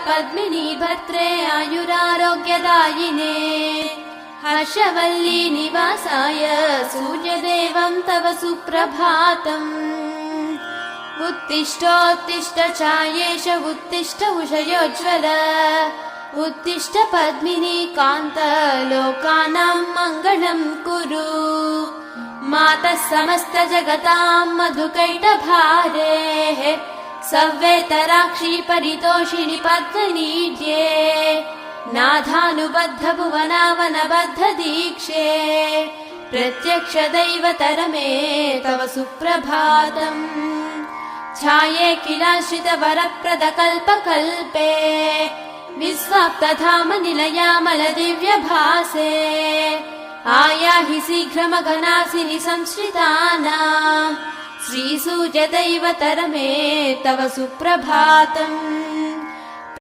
पद्मिनी भर्त्रे आयुरारोग्यदायिने हर्षवल्ली निवासाय सूर्यदेवं तव सुप्रभातम् उत्तिष्ठोत्तिष्ठ चायेश उत्तिष्ठ उषयोज्ज्वल उत्तिष्ठ पद्मिनी कान्त लोकानां मङ्गलं कुरु मातः समस्त जगतां मधुकैटभारेः सव्येतराक्षी परितोषिणि पद्मनीड्ये नाथानुबद्ध भुवनावनबद्ध दीक्षे प्रत्यक्ष दैवतरमे तव सुप्रभातम् छाये किलाश्रित वरप्रद कल्पकल्पे विस्वाप्तधाम निलयामल दिव्यभासे आयाहि शीघ्रमघनासिनि संश्रितानां श्रीसूर्यदैवतरमे तव सुप्रभातम्।